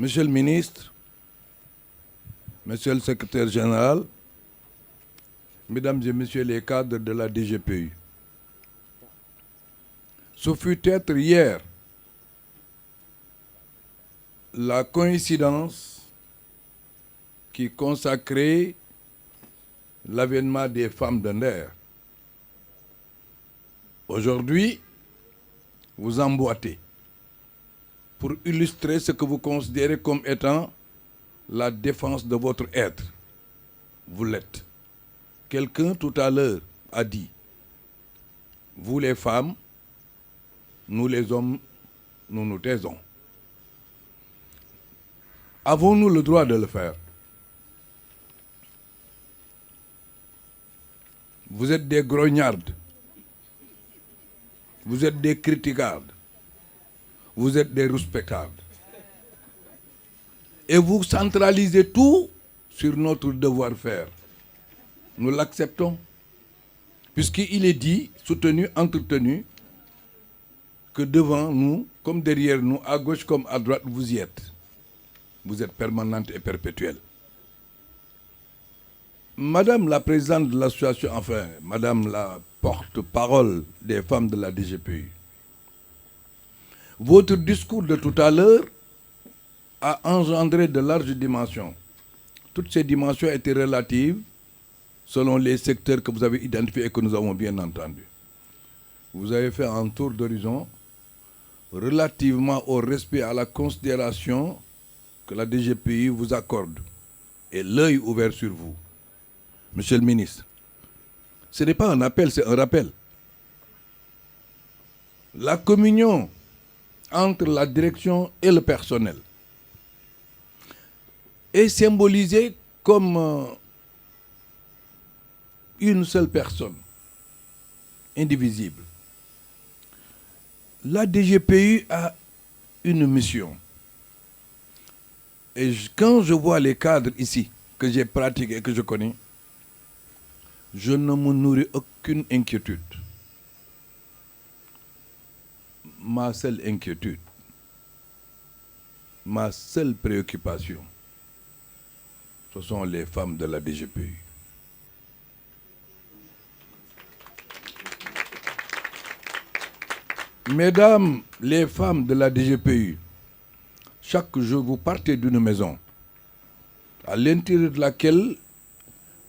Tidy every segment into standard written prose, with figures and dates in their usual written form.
Monsieur le ministre, Monsieur le secrétaire général, Mesdames et Messieurs les cadres de la DGPU, ce fut être hier la coïncidence qui consacrait l'avènement des femmes de Nder. Aujourd'hui, vous emboîtez pour illustrer ce que vous considérez comme étant la défense de votre être. Vous l'êtes. Quelqu'un tout à l'heure a dit, vous les femmes, nous les hommes, nous nous taisons. Avons-nous le droit de le faire? Vous êtes des grognardes, vous êtes des critiquardes, vous êtes des respectables. Et vous centralisez tout sur notre devoir-faire. Nous l'acceptons, puisqu'il est dit, soutenu, entretenu, que devant nous, comme derrière nous, à gauche comme à droite, vous y êtes. Vous êtes permanente et perpétuelle. Madame la présidente de l'association, enfin, Madame la porte-parole des femmes de la DGPU, votre discours de tout à l'heure a engendré de larges dimensions. Toutes ces dimensions étaient relatives selon les secteurs que vous avez identifiés et que nous avons bien entendus. Vous avez fait un tour d'horizon relativement au respect, à la considération que la DGPU vous accorde et l'œil ouvert sur vous. Monsieur le ministre, ce n'est pas un appel, c'est un rappel. La communion entre la direction et le personnel est symbolisée comme une seule personne, indivisible. La DGPU a une mission. Et quand je vois les cadres ici, que j'ai pratiqués et que je connais, je ne me nourris aucune inquiétude. Ma seule inquiétude, ma seule préoccupation, ce sont les femmes de la DGPU. Mesdames les femmes de la DGPU, chaque jour vous partez d'une maison à l'intérieur de laquelle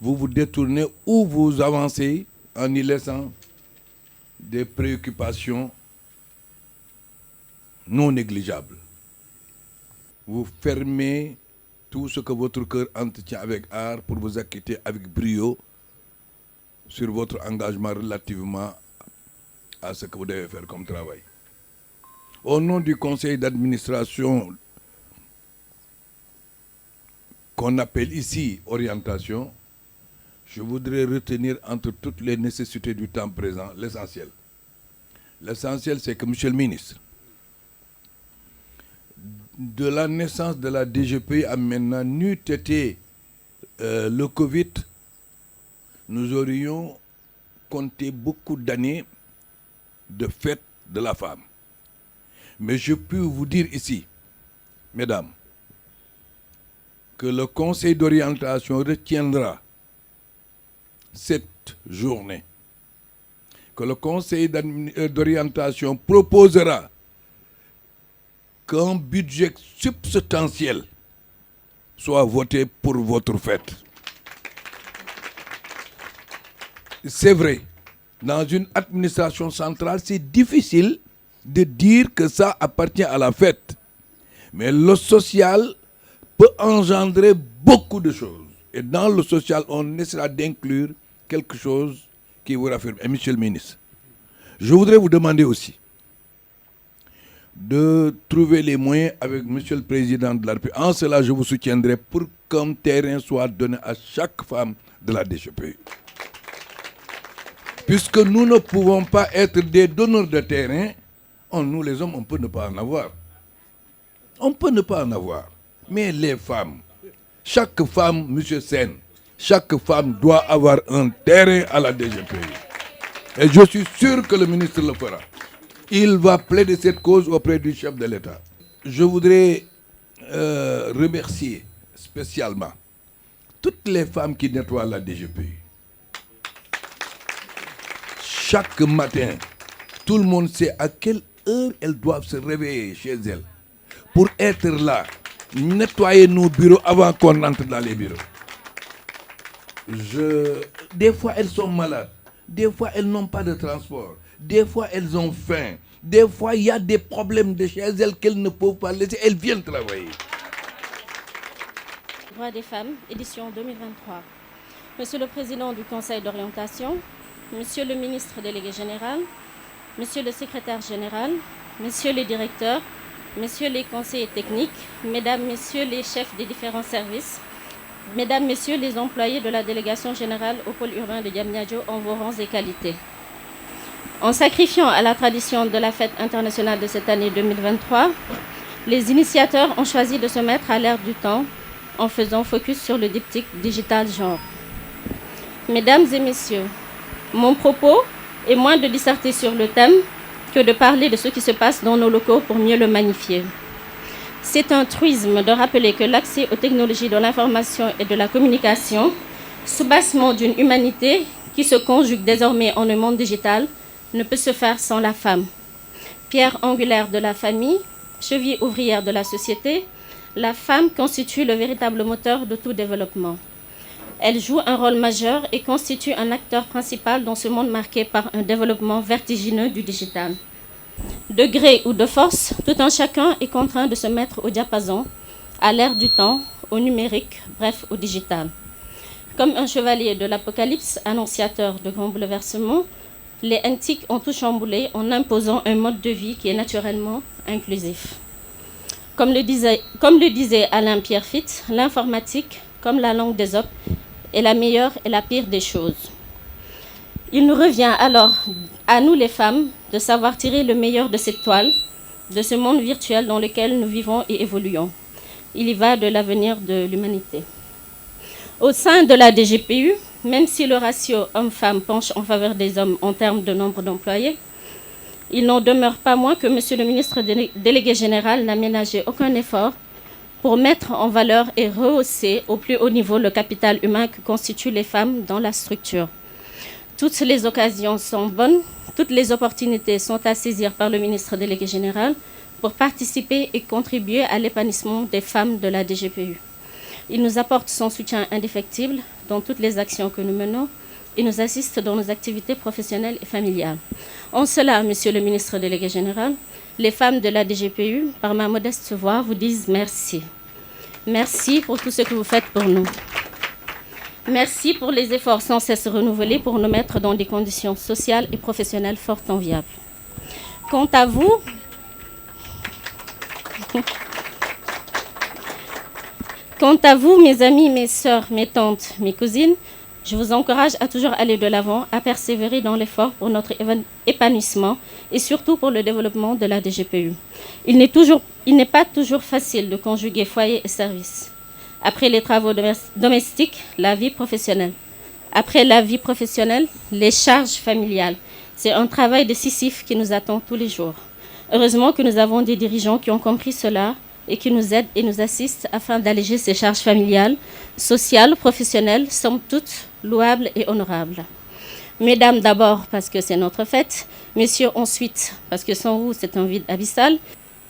vous vous détournez ou vous avancez en y laissant des préoccupations non négligeables. Vous fermez tout ce que votre cœur entretient avec art pour vous acquitter avec brio sur votre engagement relativement à ce que vous devez faire comme travail. Au nom du conseil d'administration qu'on appelle ici orientation, je voudrais retenir entre toutes les nécessités du temps présent l'essentiel. L'essentiel, c'est que, Monsieur le ministre, de la naissance de la DGPU à maintenant, n'eût été le Covid, nous aurions compté beaucoup d'années de fête de la femme. Mais je peux vous dire ici, mesdames, que le conseil d'orientation retiendra cette journée, que le conseil d'orientation proposera qu'un budget substantiel soit voté pour votre fête. C'est vrai, dans une administration centrale, c'est difficile de dire que ça appartient à la fête. Mais le social peut engendrer beaucoup de choses. Et dans le social, on essaiera d'inclure quelque chose qui vous raffirme. Et Monsieur le ministre, je voudrais vous demander aussi de trouver les moyens avec Monsieur le Président de la République. En cela, je vous soutiendrai pour qu'un terrain soit donné à chaque femme de la DGPU. Puisque nous ne pouvons pas être des donneurs de terrain, nous les hommes, on peut ne pas en avoir. On peut ne pas en avoir. Mais les femmes, chaque femme, Monsieur Sen, chaque femme doit avoir un terrain à la DGPU. Et je suis sûr que le ministre le fera. Il va plaider cette cause auprès du chef de l'État. Je voudrais remercier spécialement toutes les femmes qui nettoient la DGPU. Chaque matin, tout le monde sait à quelle heure elles doivent se réveiller chez elles pour être là, nettoyer nos bureaux avant qu'on entre dans les bureaux. Des fois, elles sont malades. Des fois, elles n'ont pas de transport. Des fois, elles ont faim. Des fois, il y a des problèmes de chez elles qu'elles ne peuvent pas laisser. Elles viennent travailler. Droits des femmes, édition 2023. Monsieur le Président du Conseil d'orientation, Monsieur le Ministre délégué général, Monsieur le Secrétaire général, Messieurs les directeurs, Messieurs les conseillers techniques, Mesdames, Messieurs les chefs des différents services, Mesdames, Messieurs les employés de la délégation générale au pôle urbain de Diamniadio en vos rangs et qualités. En sacrifiant à la tradition de la fête internationale de cette année 2023, les initiateurs ont choisi de se mettre à l'ère du temps en faisant focus sur le diptyque digital genre. Mesdames et messieurs, mon propos est moins de disserter sur le thème que de parler de ce qui se passe dans nos locaux pour mieux le magnifier. C'est un truisme de rappeler que l'accès aux technologies de l'information et de la communication, soubassement d'une humanité qui se conjugue désormais en un monde digital, ne peut se faire sans la femme. Pierre angulaire de la famille, cheville ouvrière de la société, la femme constitue le véritable moteur de tout développement. Elle joue un rôle majeur et constitue un acteur principal dans ce monde marqué par un développement vertigineux du digital. De gré ou de force, tout un chacun est contraint de se mettre au diapason, à l'ère du temps, au numérique, bref, au digital. Comme un chevalier de l'Apocalypse, annonciateur de grands bouleversements, les antiques ont tout chamboulé en imposant un mode de vie qui est naturellement inclusif. Comme le disait Alain Pierrefitte, l'informatique, comme la langue d'Ésope, est la meilleure et la pire des choses. Il nous revient alors, à nous les femmes, de savoir tirer le meilleur de cette toile, de ce monde virtuel dans lequel nous vivons et évoluons. Il y va de l'avenir de l'humanité. Au sein de la DGPU, même si le ratio homme-femme penche en faveur des hommes en termes de nombre d'employés, il n'en demeure pas moins que Monsieur le ministre délégué général n'a ménagé aucun effort pour mettre en valeur et rehausser au plus haut niveau le capital humain que constituent les femmes dans la structure. Toutes les occasions sont bonnes, toutes les opportunités sont à saisir par le ministre délégué général pour participer et contribuer à l'épanouissement des femmes de la DGPU. Il nous apporte son soutien indéfectible dans toutes les actions que nous menons et nous assiste dans nos activités professionnelles et familiales. En cela, Monsieur le ministre délégué général, les femmes de la DGPU, par ma modeste voix, vous disent merci. Merci pour tout ce que vous faites pour nous. Merci pour les efforts sans cesse renouvelés pour nous mettre dans des conditions sociales et professionnelles fort enviables. Quant à vous, mes amis, mes sœurs, mes tantes, mes cousines, je vous encourage à toujours aller de l'avant, à persévérer dans l'effort pour notre épanouissement et surtout pour le développement de la DGPU. Il n'est pas toujours facile de conjuguer foyer et service. Après les travaux domestiques, la vie professionnelle. Après la vie professionnelle, les charges familiales. C'est un travail décisif qui nous attend tous les jours. Heureusement que nous avons des dirigeants qui ont compris cela et qui nous aident et nous assistent afin d'alléger ces charges familiales, sociales, professionnelles, somme toute louables et honorables. Mesdames d'abord parce que c'est notre fête, messieurs ensuite parce que sans vous c'est un vide abyssal.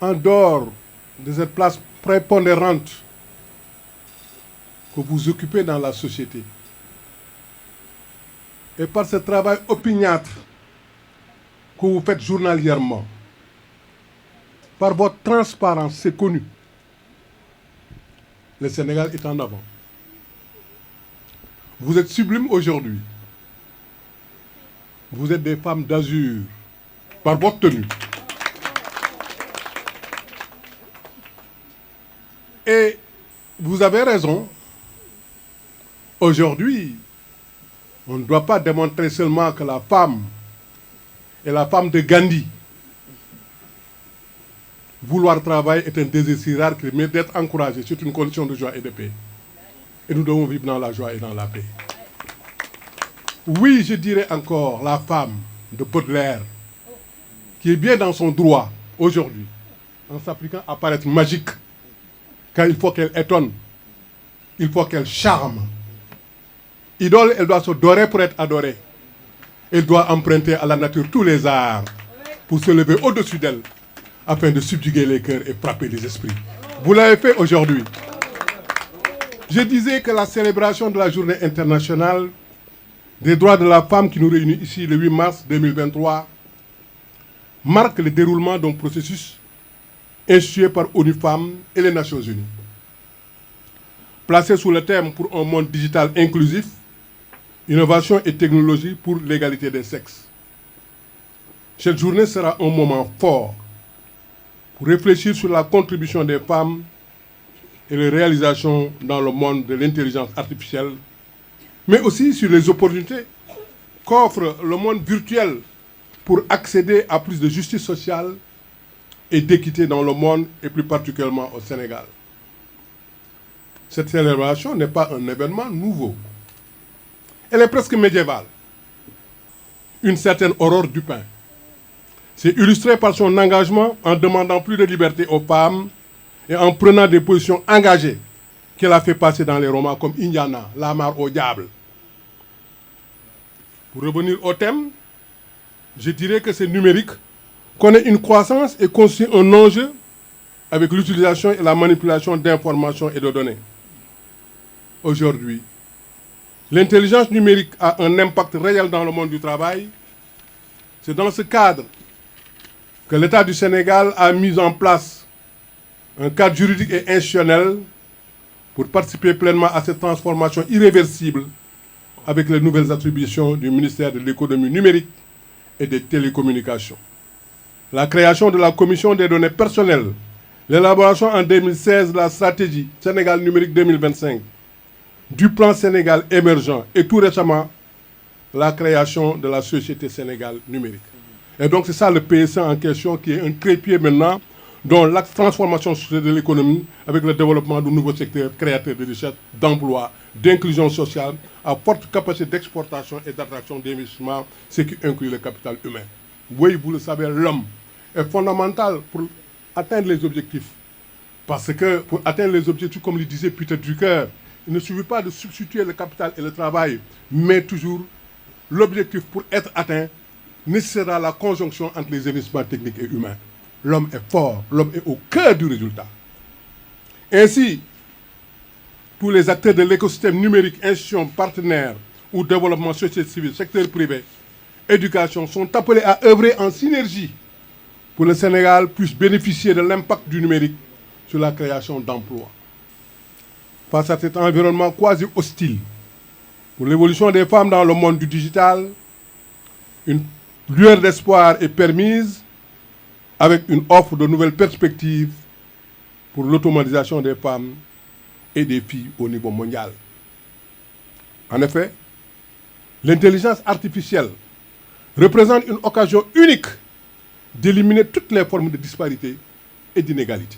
En dehors de cette place prépondérante que vous occupez dans la société et par ce travail opiniâtre que vous faites journalièrement, par votre transparence, c'est connu. Le Sénégal est en avant. Vous êtes sublimes aujourd'hui. Vous êtes des femmes d'azur par votre tenue. Et vous avez raison. Aujourd'hui, on ne doit pas démontrer seulement que la femme est la femme de Gandhi. Vouloir travailler est un désir rare qui mérite d'être encouragé. C'est une condition de joie et de paix. Et nous devons vivre dans la joie et dans la paix. Oui, je dirais encore la femme de Baudelaire, qui est bien dans son droit aujourd'hui, en s'appliquant à paraître magique, car il faut qu'elle étonne, il faut qu'elle charme. Idole, elle doit se dorer pour être adorée. Elle doit emprunter à la nature tous les arts pour se lever au-dessus d'elle, afin de subjuguer les cœurs et frapper les esprits. Vous l'avez fait aujourd'hui. Je disais que la célébration de la Journée internationale des droits de la femme qui nous réunit ici le 8 mars 2023 marque le déroulement d'un processus institué par ONU Femmes et les Nations Unies. Placé sous le thème pour un monde digital inclusif, innovation et technologie pour l'égalité des sexes. Cette journée sera un moment fort pour réfléchir sur la contribution des femmes et les réalisations dans le monde de l'intelligence artificielle, mais aussi sur les opportunités qu'offre le monde virtuel pour accéder à plus de justice sociale et d'équité dans le monde et plus particulièrement au Sénégal. Cette célébration n'est pas un événement nouveau. Elle est presque médiévale. Une certaine Aurore Dupin s'est illustrée par son engagement en demandant plus de liberté aux femmes et en prenant des positions engagées qu'elle a fait passer dans les romans comme Indiana, La mare au diable. Pour revenir au thème, je dirais que ce numérique connaît une croissance et constitue un enjeu avec l'utilisation et la manipulation d'informations et de données. Aujourd'hui, l'intelligence numérique a un impact réel dans le monde du travail. C'est dans ce cadre que l'État du Sénégal a mis en place un cadre juridique et institutionnel pour participer pleinement à cette transformation irréversible avec les nouvelles attributions du ministère de l'économie numérique et des télécommunications. La création de la Commission des données personnelles, l'élaboration en 2016 de la stratégie Sénégal numérique 2025, du plan Sénégal émergent et tout récemment la création de la Société Sénégal numérique. Et donc c'est ça le PSE en question qui est un trépied maintenant dont la transformation de l'économie avec le développement de nouveaux secteurs créateurs de richesse, d'emploi, d'inclusion sociale à forte capacité d'exportation et d'attraction d'investissement, ce qui inclut le capital humain. Oui, vous le savez, l'homme est fondamental pour atteindre les objectifs. Parce que pour atteindre les objectifs, comme le disait Peter Drucker, il ne suffit pas de substituer le capital et le travail, mais toujours l'objectif pour être atteint nécessitera la conjonction entre les investissements techniques et humains. L'homme est fort, l'homme est au cœur du résultat. Ainsi, tous les acteurs de l'écosystème numérique, institutions, partenaires ou développement société civile, secteur privé, éducation sont appelés à œuvrer en synergie pour que le Sénégal puisse bénéficier de l'impact du numérique sur la création d'emplois. Face à cet environnement quasi hostile pour l'évolution des femmes dans le monde du digital, une lueur d'espoir est permise avec une offre de nouvelles perspectives pour l'automatisation des femmes et des filles au niveau mondial. En effet, l'intelligence artificielle représente une occasion unique d'éliminer toutes les formes de disparité et d'inégalité.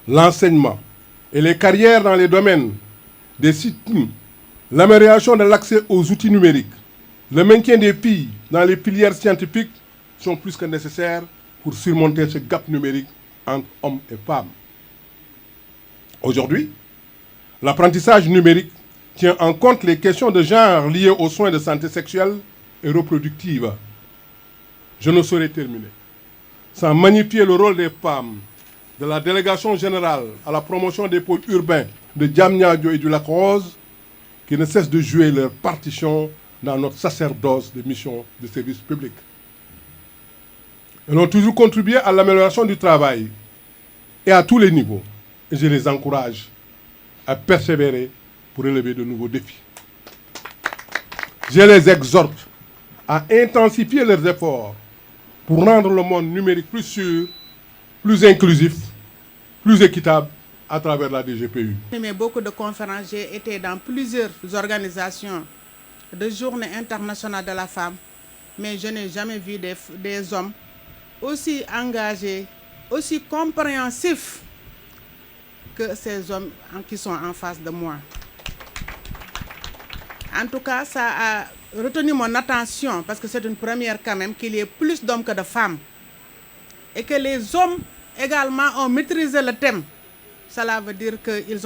L'enseignement et les carrières dans les domaines des sites, l'amélioration de l'accès aux outils numériques, le maintien des filles dans les filières scientifiques sont plus que nécessaires pour surmonter ce gap numérique entre hommes et femmes. Aujourd'hui, l'apprentissage numérique tient en compte les questions de genre liées aux soins de santé sexuelle et reproductive. Je ne saurais terminer sans magnifier le rôle des femmes de la délégation générale à la promotion des pôles urbains de Diamniadio et du Lac Rose, qui ne cessent de jouer leur partition dans notre sacerdoce de mission de service public. Elles ont toujours contribué à l'amélioration du travail et à tous les niveaux. Et je les encourage à persévérer pour relever de nouveaux défis. Je les exhorte à intensifier leurs efforts pour rendre le monde numérique plus sûr, plus inclusif, plus équitable à travers la DGPU. Mais beaucoup de conférences, j'ai été dans plusieurs organisations de journée internationale de la femme, mais je n'ai jamais vu des hommes aussi engagés, aussi compréhensifs que ces hommes qui sont en face de moi. En tout cas, ça a retenu mon attention parce que c'est une première quand même qu'il y ait plus d'hommes que de femmes. Et que les hommes également ont maîtrisé le thème cela veut dire qu'ils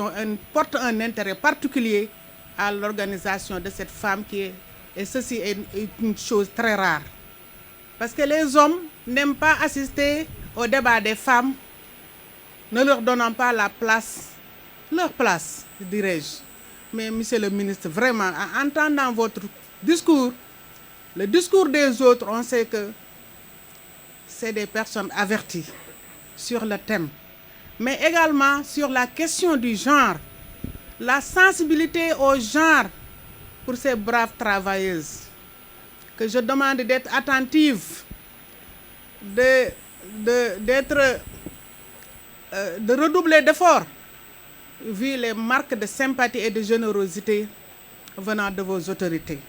portent un intérêt particulier à l'organisation de cette femme et ceci est une chose très rare. Parce que les hommes n'aiment pas assister au débat des femmes, ne leur donnant pas leur place, dirais-je. Mais monsieur le ministre, vraiment, en entendant votre discours, le discours des autres, on sait que c'est des personnes averties sur le thème, mais également sur la question du genre, la sensibilité au genre pour ces braves travailleuses, que je demande d'être attentive, de redoubler d'efforts, vu les marques de sympathie et de générosité venant de vos autorités.